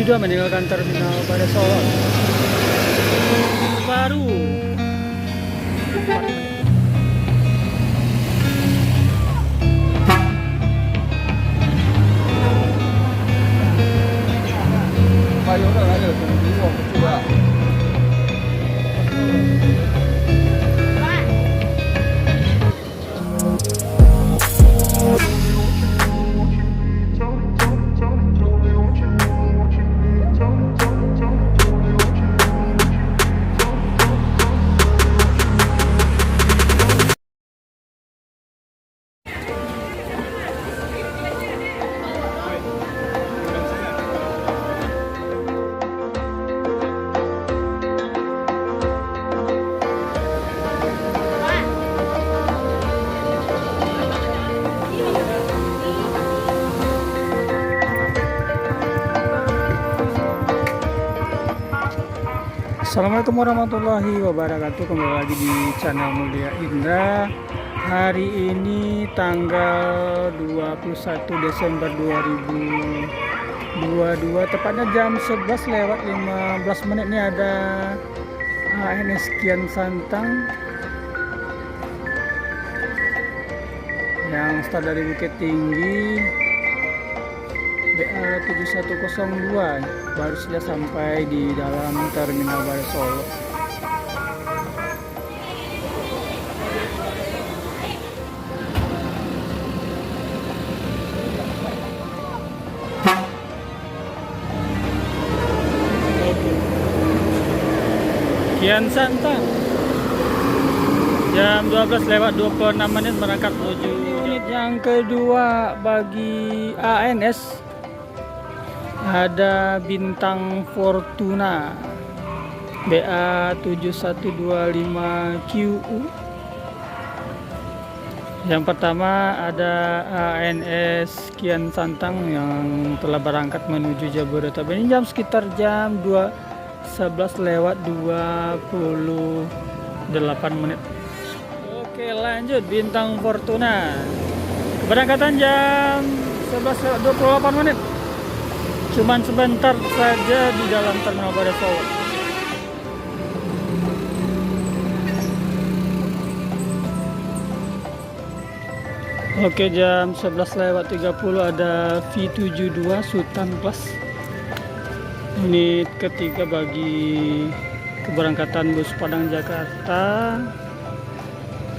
V72 meninggalkan terminal pada Solo. Baru 4 menit. Assalamualaikum warahmatullahi wabarakatuh. Kembali lagi di channel Mulia Indra. Hari ini tanggal 21 Desember 2022, tepatnya jam 11:15 ini ada ANS Kian Santang yang start dari Bukit Tinggi, BA 7102, baru saja sampai di dalam terminal Baru Solo. Kian Santang jam 12:26 berangkat menuju unit yang kedua bagi ANS. Ada Bintang Fortuna BA 7125QU. Yang pertama ada ANS Kian Santang yang telah berangkat menuju Jabodetabek. Ini sekitar jam 11:28. Oke, lanjut Bintang Fortuna. Keberangkatan jam 11:28. Cuman sebentar saja di dalam terminal Baru Solo. Oke, jam 11:30 ada V72 Sultan Class. Unit ketiga bagi keberangkatan bus Padang Jakarta.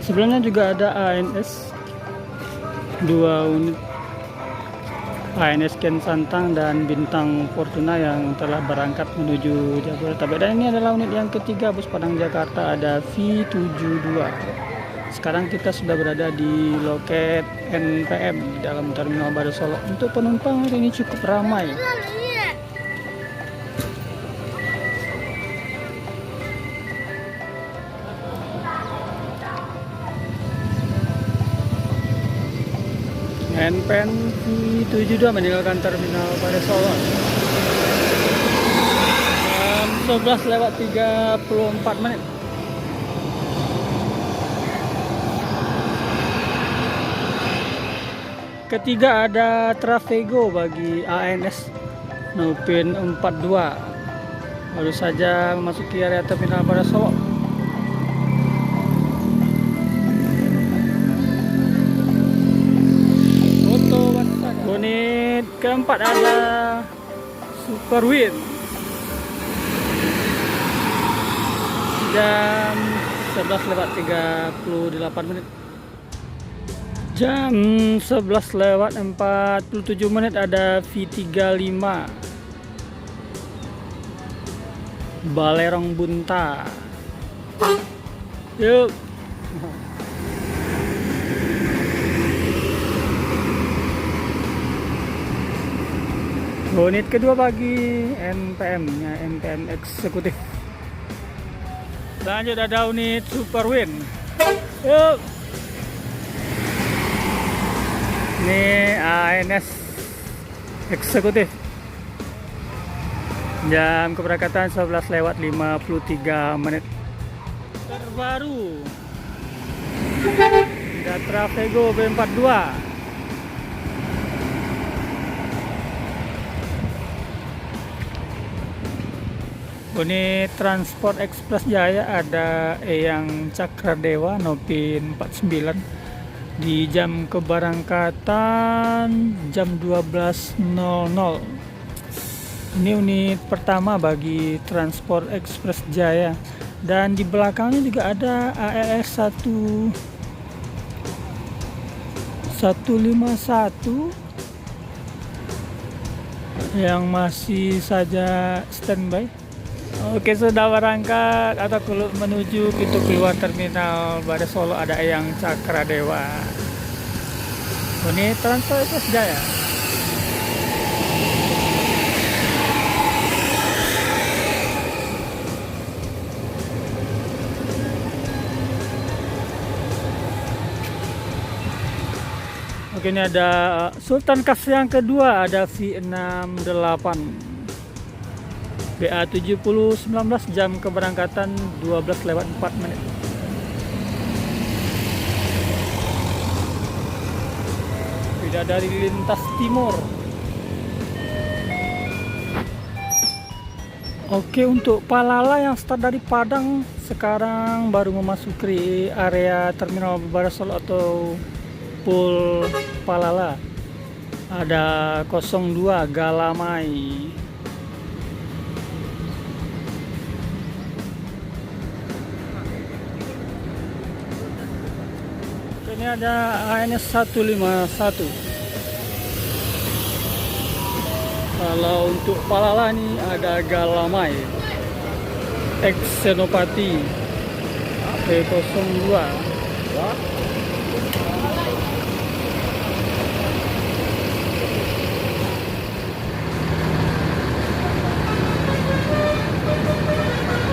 Sebelumnya juga ada ANS 2 unit, ANS Kian Santang dan Bintang Fortuna yang telah berangkat menuju Jabodetabek. Dan ini adalah unit yang ketiga bus Padang Jakarta, ada V72. Sekarang kita sudah berada di loket NPM di dalam terminal Baru Solo. Untuk penumpang hari ini cukup ramai. NPM V72 meninggalkan terminal Baru Solo jam 11:34. Ketiga ada Travego bagi ANS Nupin 42, baru saja memasuki area terminal Baru Solo. Unit keempat ada Superwind jam 11:38. Jam 11:47 ada V35 Balerong Bunta. Yuk. Unit kedua bagi NPM nya, NPM eksekutif. Lanjut ada unit Superwind. Yuk. Ini ANS eksekutif. Jam keberangkatan 11:53. Terbaru ada Travego B42. Unit Transport Express Jaya ada yang Cakradewa Nopin 49 di jam keberangkatan jam 12.00. Ini unit pertama bagi Transport Express Jaya, dan di belakangnya juga ada ALS 151 yang masih saja standby. Oke, sudah berangkat atau menuju pintu keluar terminal Bare Solo ada yang Cakradewa. Unit Transport Express Jaya. Oke, ini ada Sultan Kas yang kedua, ada V68 BA 7019, jam keberangkatan 12:04. Bidadari lintas timur. Oke, untuk Palala yang start dari Padang sekarang baru memasuki area terminal Bare Solo atau Pool Palala. Ada 02 Galamai. Ini ada ANS 151. Kalau untuk Palala nih ada Galamai, X Senopati, AP02.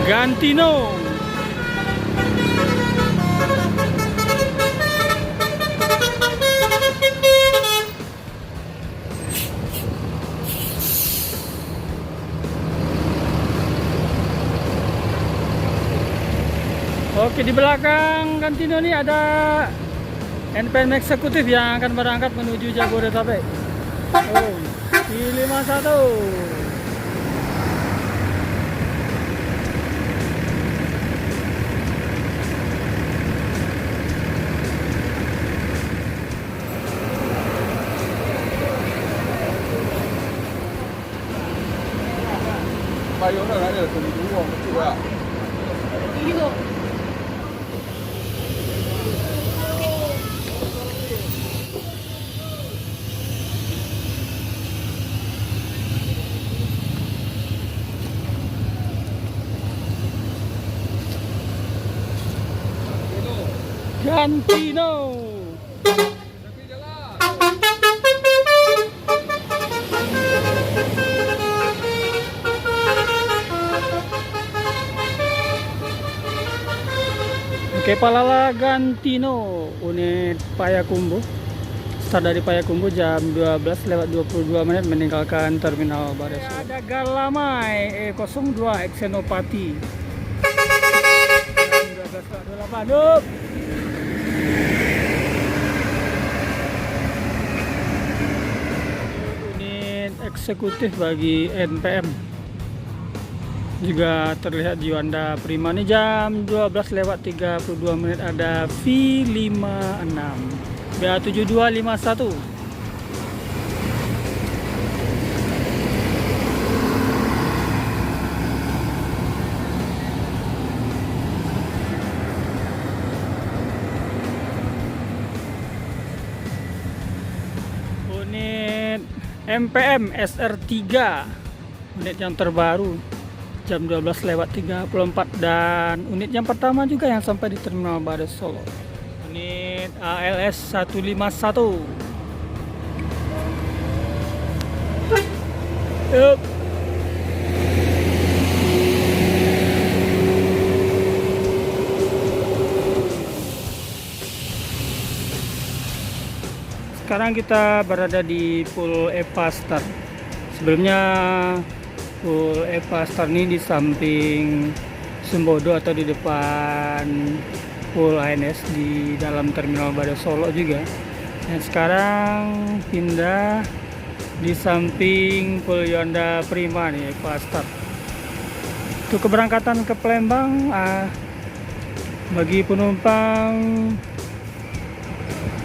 Gantino. Oke, di belakang Gantino ini ada NPM eksekutif yang akan berangkat menuju Jabodetabek. Oh, I51. Gantino. Oke, Palala Gantino, unit Payakumbuh. Start dari Payakumbuh jam 12:22 meninggalkan terminal Bare Solo. Ada Galamai E02 X Senopati. 12:28. Unit eksekutif bagi NPM juga terlihat di Juanda Prima. Ini jam 12:32 ada V56 BA 7251. Unit MPM SR3, unit yang terbaru jam 12:34, dan unit yang pertama juga yang sampai di terminal Bare Solo. Unit ALS 151. Yup. Sekarang kita berada di Pool Epastar. Sebelumnya Pool Epastar ini di samping Sumbodo atau di depan Pool ANS di dalam terminal Bare Solo juga. Dan sekarang pindah di samping Pool Juanda Prima nih, Epastar. Untuk keberangkatan ke Palembang, bagi penumpang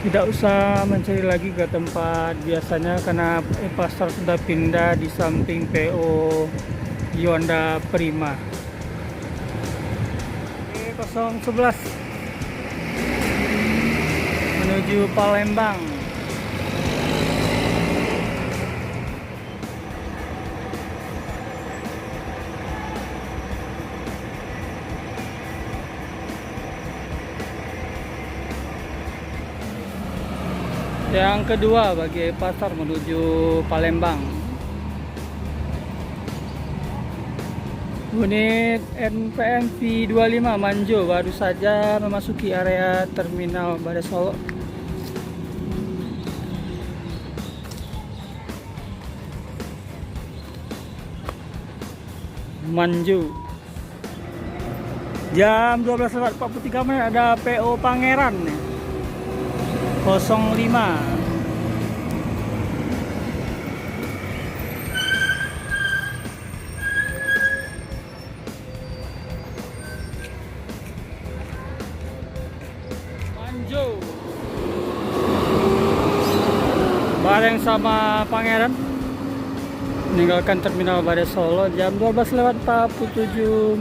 tidak usah mencari lagi ke tempat biasanya karena pasar sudah pindah di samping PO Yuanda Prima. 011 menuju Palembang. Yang kedua bagi pasar menuju Palembang. Unit NPM V25 Manjo baru saja memasuki area terminal Badai Solo. Manjo. Jam 12.43 ada PO Pangeran nih. 05. Manjo bareng sama Pangeran meninggalkan terminal Badai Solo jam 12.47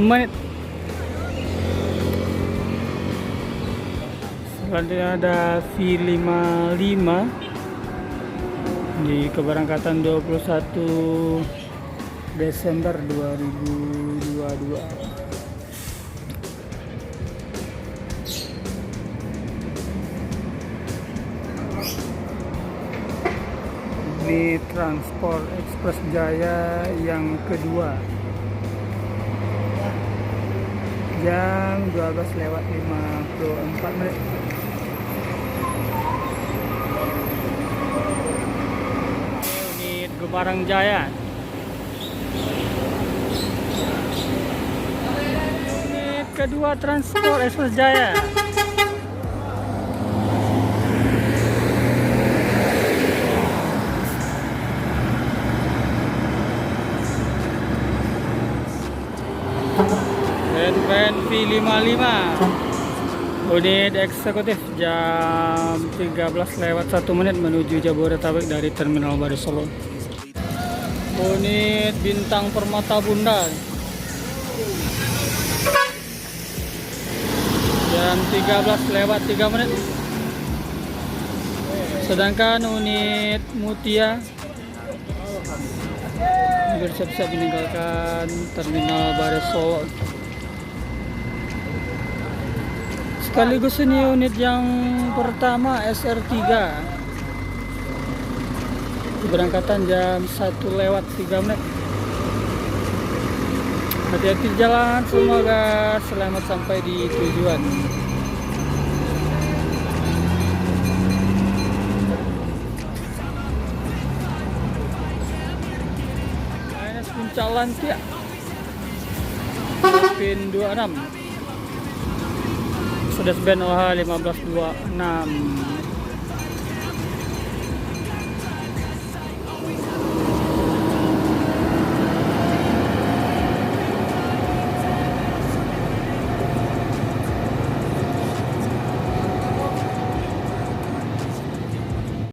menit. Selanjutnya ada V55 di keberangkatan 21 Desember 2022. Ini Transport Express Jaya yang kedua jam 12.54 menit. Unit Gemarang Jaya. Unit kedua Transport Express Jaya. NPM V55 unit eksekutif jam 13.01 menit menuju Jabodetabek dari terminal Badai Solo. Unit Bintang Permata Bunda jam 13.03 menit. Sedangkan unit Mutia bersiap-siap meninggalkan terminal Badai Solo. Sekaligus ini unit yang pertama SR3 keberangkatan jam 1.03 menit. Hati-hati jalan, semoga selamat sampai di tujuan. KNS Puncak Lantia PIN 26 Mercedes-Benz OH 1526.